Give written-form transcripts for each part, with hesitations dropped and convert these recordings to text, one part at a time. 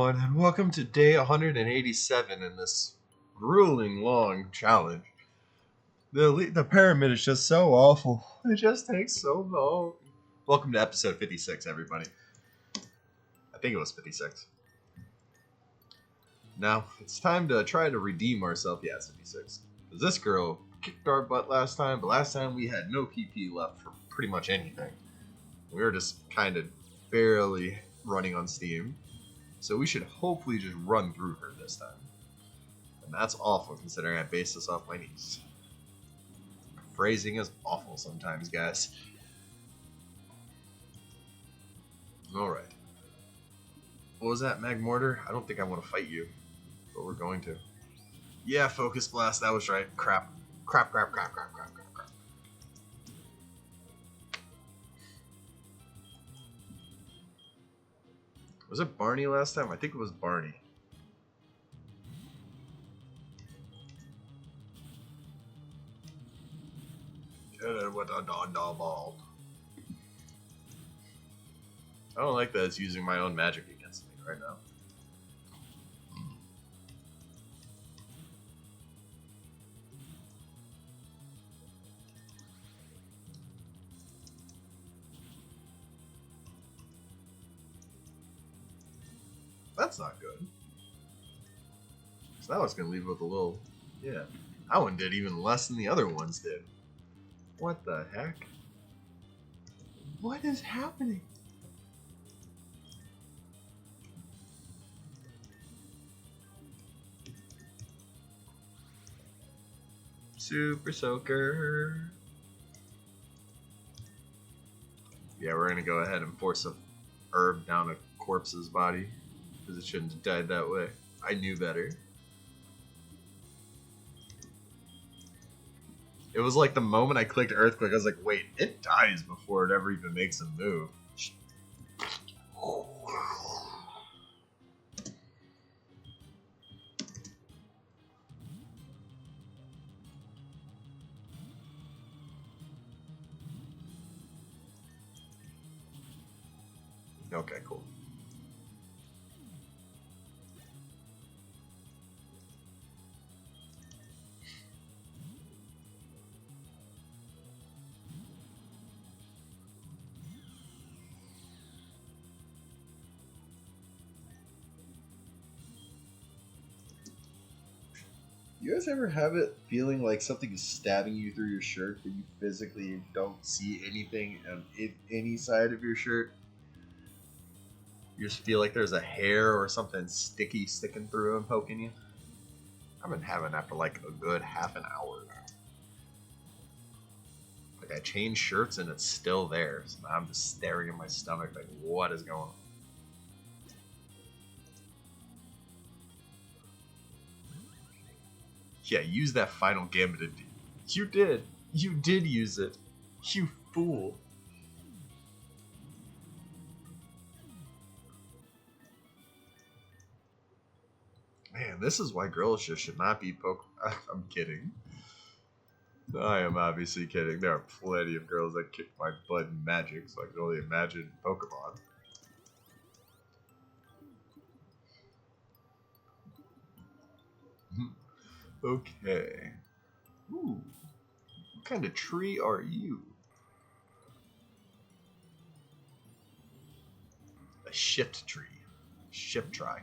everyone, and welcome to day 187 in this grueling long challenge. The pyramid is just so awful. It just takes so long. Welcome to episode 56, everybody. I think it was 56. Now, it's time to try to redeem ourselves. Yeah, it's 56. Because this girl kicked our butt last time, but last time we had no PP left for pretty much anything. We were just kind of barely running on Steam. So we should hopefully just run through her this time. And that's awful considering I based this off my niece. Phrasing is awful sometimes, guys. Alright. What was that, Magmortar? I don't think I want to fight you. But we're going to. Yeah, Focus Blast, that was right. Crap. Crap. Was it Barney last time? I think it was Barney. Hit it with a ball. I don't like that it's using my own magic against me right now. That's not good. So that was going to leave with a little... Yeah. That one did even less than the other ones did. What the heck? What is happening? Super Soaker. Yeah, we're going to go ahead and force a herb down a corpse's body. Because it shouldn't have died that way. I knew better. It was like the moment I clicked Earthquake, I was like, wait, it dies before it ever even makes a move. Okay, cool. You guys ever have it feeling like something is stabbing you through your shirt, but you physically don't see anything on any side of your shirt? You just feel like there's a hair or something sticky sticking through and poking you? I've been having that for like a good half an hour now. Like I changed shirts and it's still there, so now I'm just staring at my stomach like, what is going on? Yeah, use that final gambit. You did. You did use it. You fool. Man, this is why girls just should not be I'm kidding. I am obviously kidding. There are plenty of girls that kick my butt in Magic, so I can only imagine Pokemon. Okay. Ooh. What kind of tree are you? A shift tree. Shift try.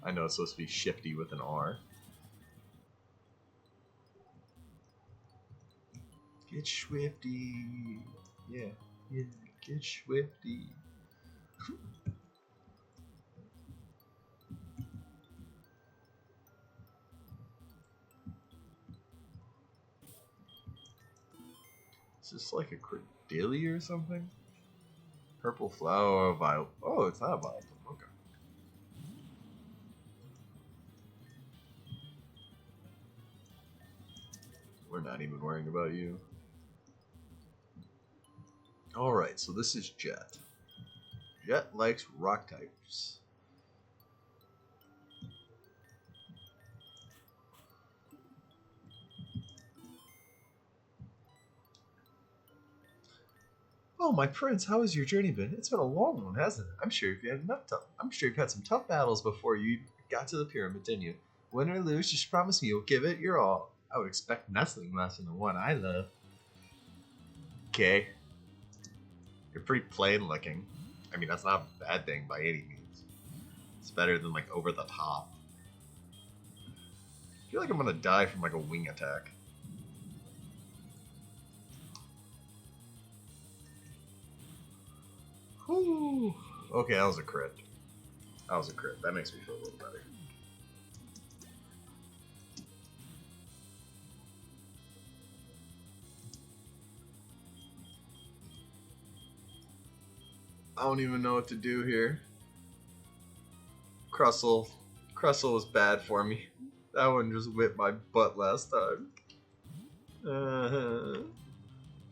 I know it's supposed to be shifty with an R. Get swifty. Yeah, get swifty. Is this like a Cordelia or something? Purple flower, violet. Oh, it's not a violet. Okay. We're not even worrying about you. Alright, so this is Jet. Jet likes rock types. Oh, my prince, how has your journey been? It's been a long one, hasn't it? I'm sure you've had some tough battles before you got to the pyramid, didn't you? Win or lose, just promise me you'll give it your all. I would expect nothing less than the one I love. Okay. You're pretty plain looking. I mean, that's not a bad thing by any means. It's better than, like, over the top. I feel like I'm gonna die from, like, a wing attack. Whew. Okay, that was a crit. That was a crit. That makes me feel a little better. I don't even know what to do here. Crustle was bad for me. That one just whipped my butt last time.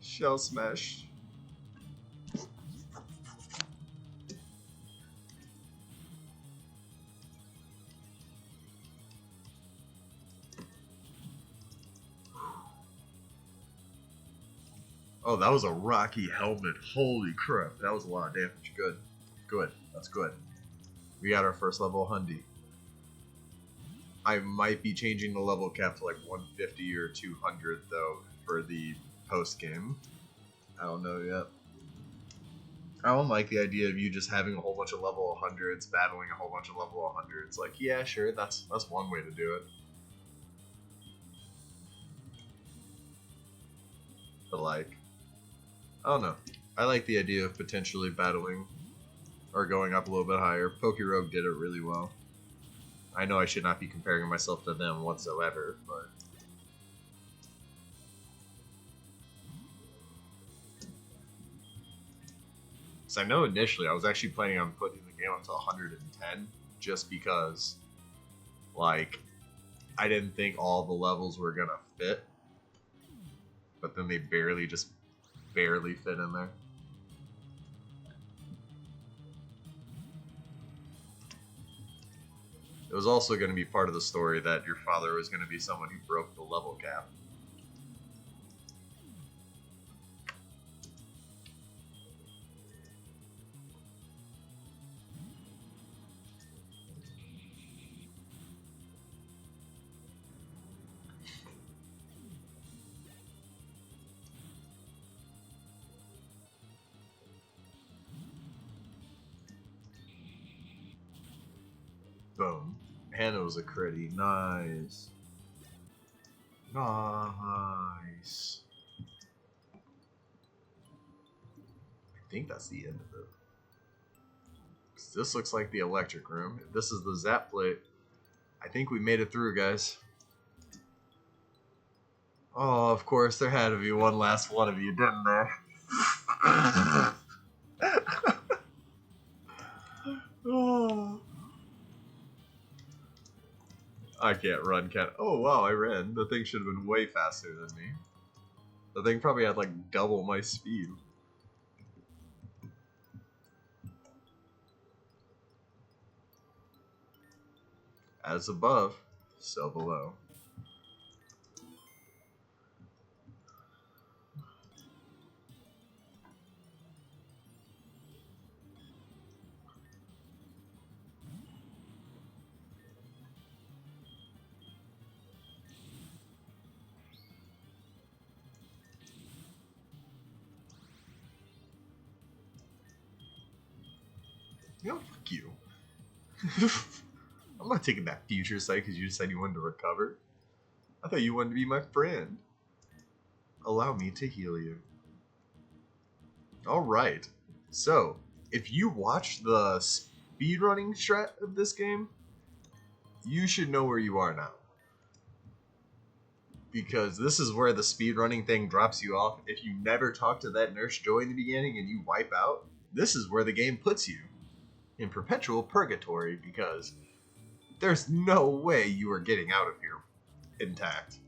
Shell smash. Oh, that was a rocky helmet. Holy crap. That was a lot of damage. Good. Good. That's good. We got our first level Hundy. I might be changing the level cap to like 150 or 200 though for the post game. I don't know yet. I don't like the idea of you just having a whole bunch of level 100s battling a whole bunch of level 100s. Like, yeah, sure, that's one way to do it. But like, I don't know. I like the idea of potentially battling or going up a little bit higher. Pokerogue did it really well. I know I should not be comparing myself to them whatsoever, but... So I know initially I was actually planning on putting the game up to 110 just because, like, I didn't think all the levels were gonna fit. But then they barely fit in there. It was also going to be part of the story that your father was going to be someone who broke the level cap. Boom. And it was a critty. Nice. Nice. I think that's the end of it. This looks like the electric room. If this is the zap plate, I think we made it through, guys. Oh, of course, there had to be one last one of you, didn't there? Oh. I can't run, can't. Oh, wow, I ran. The thing should have been way faster than me. The thing probably had like double my speed. As above, so below. You know, fuck you. I'm not taking that future sight because you said you wanted to recover. I thought you wanted to be my friend. Allow me to heal you. Alright. So, if you watch the speedrunning strat of this game, you should know where you are now. Because this is where the speedrunning thing drops you off. If you never talk to that Nurse Joy in the beginning and you wipe out, this is where the game puts you. In perpetual purgatory, because there's no way you are getting out of here intact.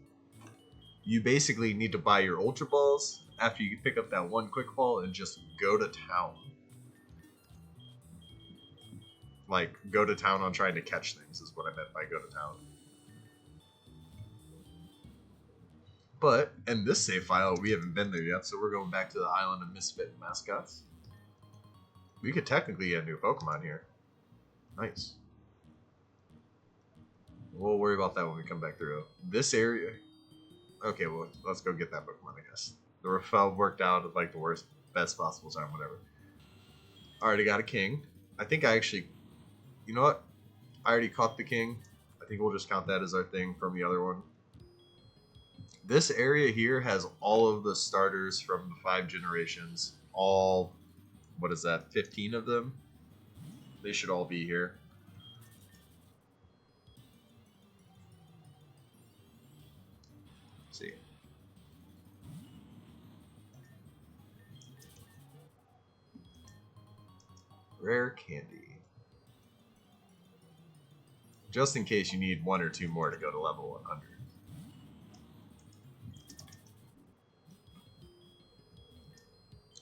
You basically need to buy your Ultra Balls after you pick up that one Quick Ball and just go to town. Like, go to town on trying to catch things is what I meant by go to town. But in this save file, we haven't been there yet, so we're going back to the island of misfit mascots. We could technically get a new Pokemon here. Nice. We'll worry about that when we come back through. This area... Okay, well, let's go get that Pokemon, I guess. The refill worked out at like the worst, best possible time, whatever. Already got a king. I think I actually... You know what? I already caught the king. I think we'll just count that as our thing from the other one. This area here has all of the starters from the 5 generations. All, what is that, 15 of them? They should all be here. Let's see. Rare candy. Just in case you need 1 or 2 more to go to level 100.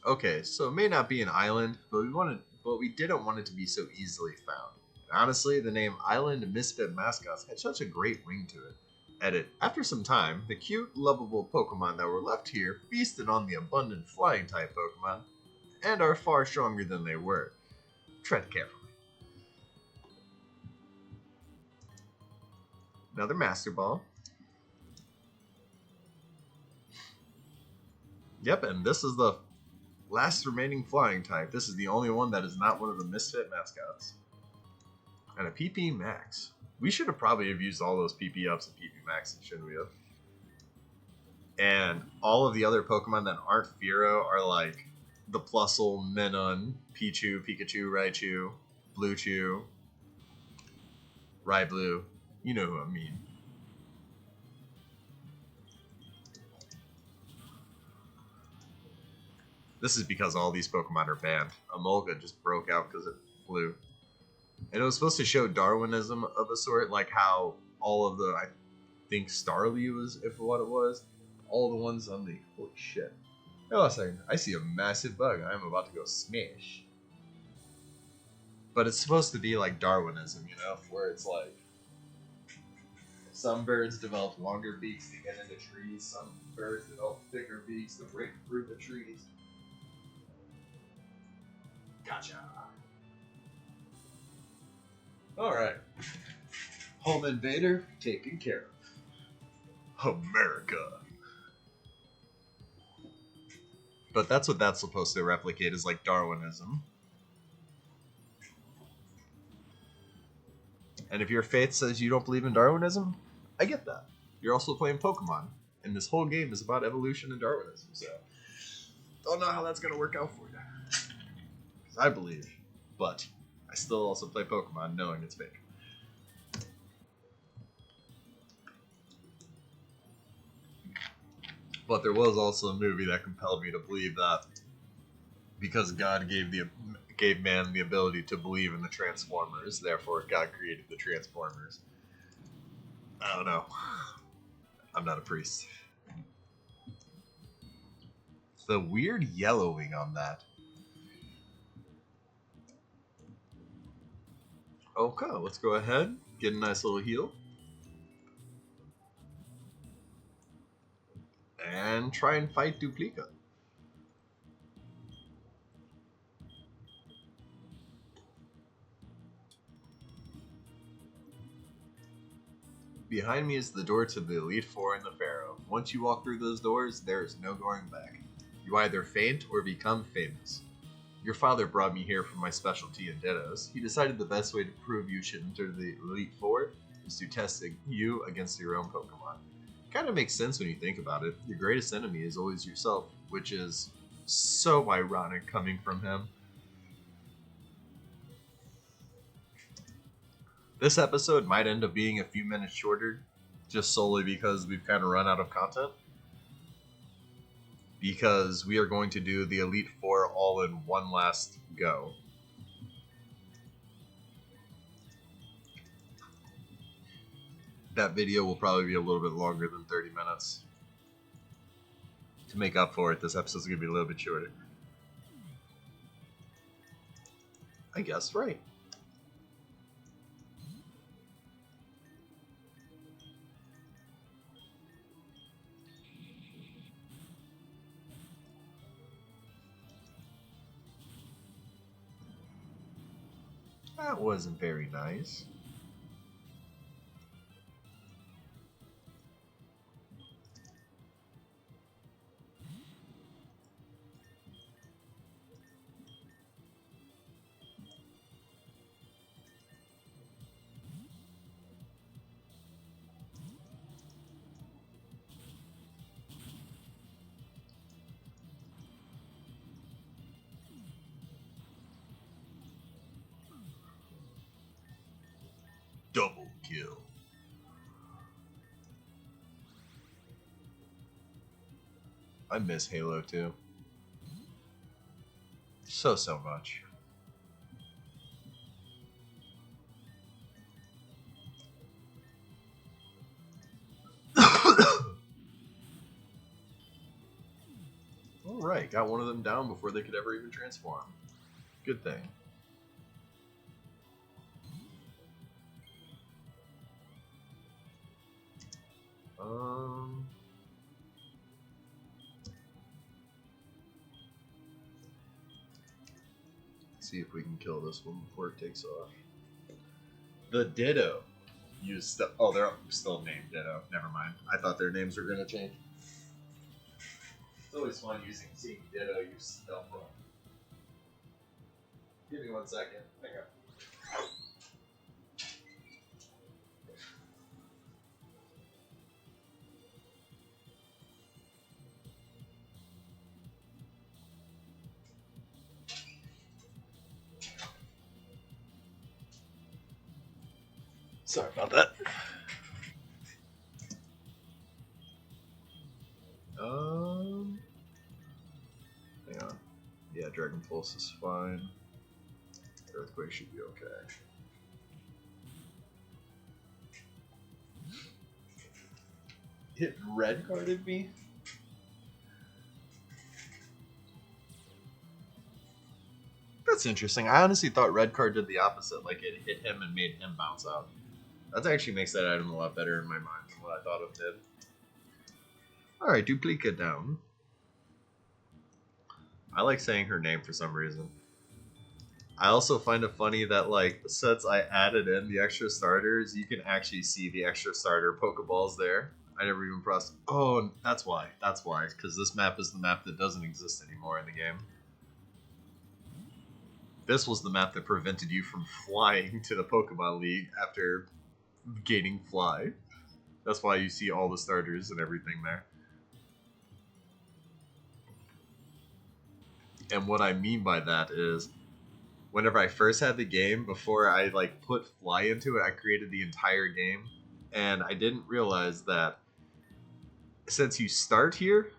Okay, so it may not be an island, but we didn't want it to be so easily found. And honestly, the name Island Misfit Mascots had such a great ring to it. Edit. After some time, the cute, lovable Pokemon that were left here feasted on the abundant flying type Pokemon, and are far stronger than they were. Tread carefully. Another Master Ball. Yep, and this is the last remaining flying type. This is the only one that is not one of the misfit mascots. And a PP Max. We should have probably have used all those PP ups and PP Maxes, shouldn't we have? And all of the other Pokemon that aren't Fearow are like the Plusle, Minun, Pichu, Pikachu, Raichu, Bluechew, Raiblue. You know who I mean. This is because all these Pokemon are banned. Emolga just broke out because it flew. And it was supposed to show Darwinism of a sort, like how all of the, I think Starly was, if what it was, all the ones on the, holy shit. Hold on a second, I see a massive bug. I'm about to go smash. But it's supposed to be like Darwinism, you know, where it's like, some birds develop longer beaks to get into trees, some birds develop thicker beaks to break through the trees. Gotcha. Alright. Home invader taken care of. America. But that's what that's supposed to replicate, is like Darwinism. And if your faith says you don't believe in Darwinism, I get that. You're also playing Pokemon, and this whole game is about evolution and Darwinism, so don't know how that's going to work out for you. Because I believe, but I still also play Pokemon knowing it's fake. But there was also a movie that compelled me to believe that because God gave man the ability to believe in the Transformers, therefore God created the Transformers. I don't know. I'm not a priest. The weird yellowing on that. Okay, let's go ahead, get a nice little heal. And try and fight Duplica. Behind me is the door to the Elite Four and the Pharaoh. Once you walk through those doors, there is no going back. You either faint or become famous. Your father brought me here for my specialty in Dittos. He decided the best way to prove you should enter the Elite Four is to test you against your own Pokemon. Kind of makes sense when you think about it. Your greatest enemy is always yourself, which is so ironic coming from him. This episode might end up being a few minutes shorter, just solely because we've kind of run out of content. Because we are going to do the Elite Four all in one last go. That video will probably be a little bit longer than 30 minutes. To make up for it, this episode's going to be a little bit shorter. I guess right. That wasn't very nice. Double kill. I miss Halo 2. So much. Alright, got one of them down before they could ever even transform. Good thing. See if we can kill this one before it takes off. The Ditto. Oh, they're still named Ditto. Never mind. I thought their names were gonna change. It's always fun seeing Ditto use stealth run. Give me 1 second. Hang on. Sorry about that. Hang on. Yeah, Dragon Pulse is fine. Earthquake should be okay. It red carded me? That's interesting. I honestly thought red card did the opposite, like it hit him and made him bounce out. That actually makes that item a lot better in my mind than what I thought it did. Alright, Duplica down. I like saying her name for some reason. I also find it funny that, like, since I added in the extra starters, you can actually see the extra starter Pokeballs there. I never even pressed. Oh, that's why. That's why. Because this map is the map that doesn't exist anymore in the game. This was the map that prevented you from flying to the Pokemon League after gaining Fly. That's why you see all the starters and everything there. And what I mean by that is, whenever I first had the game, before I like put Fly into it, I created the entire game, and I didn't realize that since you start here,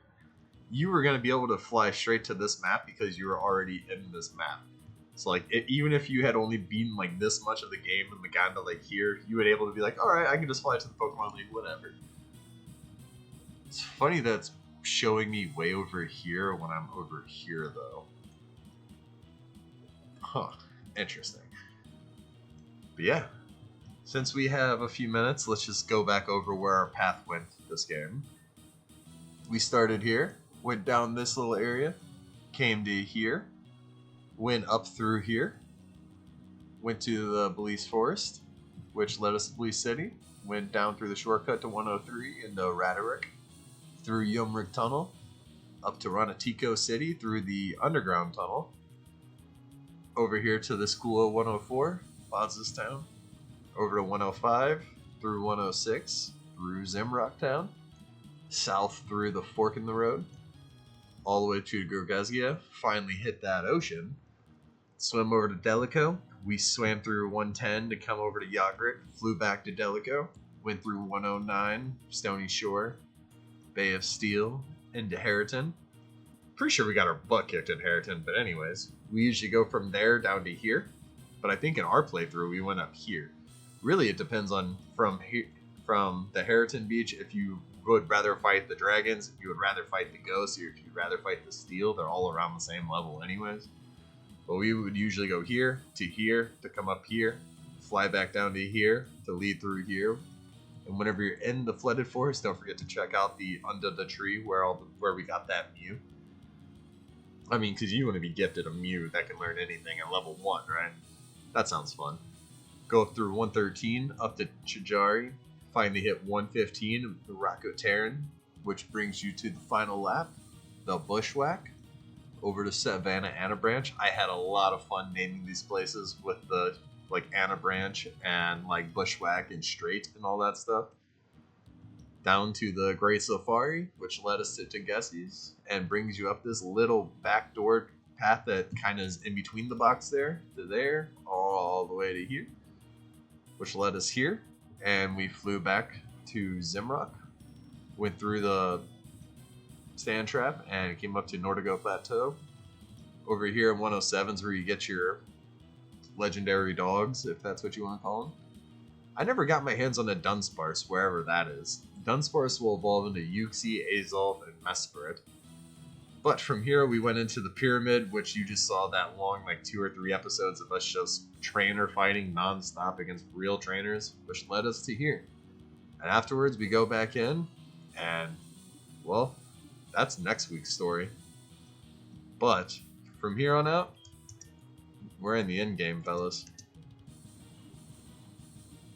you were going to be able to fly straight to this map because you were already in this map. So like, even if you had only been like this much of the game and gotten to like here, you would be able to be like, all right, I can just fly to the Pokemon League, whatever. It's funny that it's showing me way over here when I'm over here though. Huh, interesting. But yeah, since we have a few minutes, let's just go back over where our path went this game. We started here, went down this little area, came to here, went up through here, went to the Belize Forest, which led us to Belize City, went down through the shortcut to 103 into Radarik, through Yumrik Tunnel, up to Ranatico City through the underground tunnel, over here to the School of 104, Boz's Town, over to 105, through 106, through Zimrock Town, south through the fork in the road, all the way to Gorgazgia, finally hit that ocean, swim over to Delico. We swam through 110 to come over to Yagrik, flew back to Delico, went through 109, Stony Shore, Bay of Steel, into Harriton. Pretty sure we got our butt kicked in Harriton, but anyways, we usually go from there down to here. But I think in our playthrough, we went up here. Really, it depends on from the Harriton Beach if you would rather fight the dragons, if you would rather fight the ghosts, or if you'd rather fight the steel. They're all around the same level anyways. But we would usually go here to come up here, fly back down to here to lead through here. And whenever you're in the flooded forest, don't forget to check out the under the tree where we got that Mew. I mean, because you want to be gifted a Mew that can learn anything at level 1, right? That sounds fun. Go through 113 up to Chijari. Finally hit 115 the Rocco Terran, which brings you to the final lap, the Bushwhack, over to Savannah Anna Branch. I had a lot of fun naming these places with the like Anna Branch and like Bushwhack and Straight and all that stuff. Down to the Great Safari, which led us to Togesi's and brings you up this little backdoor path that kind of is in between the box there to there, all the way to here, which led us here. And we flew back to Zimrock, went through the sand trap, and came up to Nordigo Plateau. Over here in 107's where you get your legendary dogs, if that's what you want to call them. I never got my hands on a Dunsparce, wherever that is. Dunsparce will evolve into Uxie, Azolf, and Mesprit. But from here, we went into the Pyramid, which you just saw that long, like 2 or 3 episodes of us just trainer fighting non-stop against real trainers, which led us to here. And afterwards, we go back in, and, well, that's next week's story. But from here on out, we're in the end game, fellas.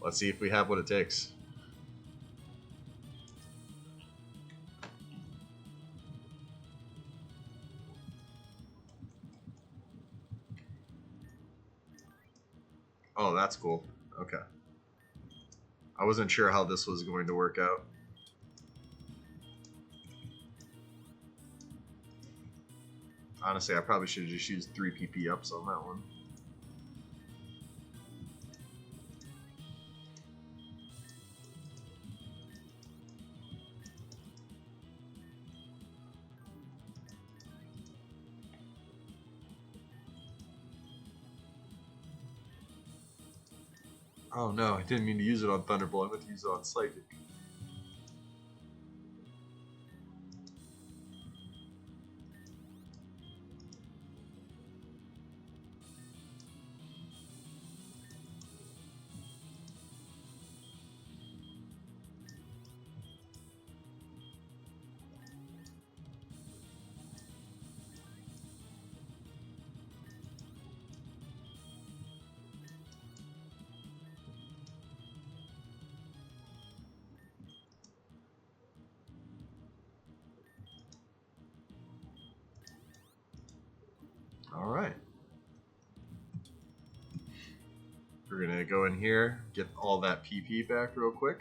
Let's see if we have what it takes. Oh, that's cool. Okay. I wasn't sure how this was going to work out. Honestly, I probably should have just used 3 PP ups on that one. Oh no, I didn't mean to use it on Thunderbolt. I meant to use it on Psychic. Alright. We're gonna go in here, get all that PP back real quick.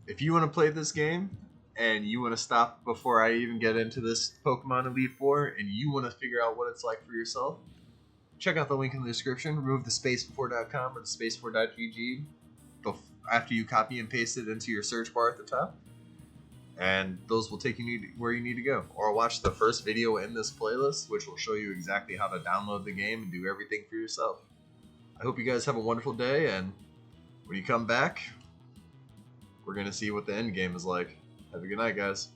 If you want to play this game, and you want to stop before I even get into this Pokemon Elite Four, and you want to figure out what it's like for yourself, check out the link in the description. Remove the space4.com or the space4.gg after you copy and paste it into your search bar at the top. And those will take you where you need to go. Or watch the first video in this playlist, which will show you exactly how to download the game and do everything for yourself. I hope you guys have a wonderful day, and when you come back, we're going to see what the end game is like. Have a good night, guys.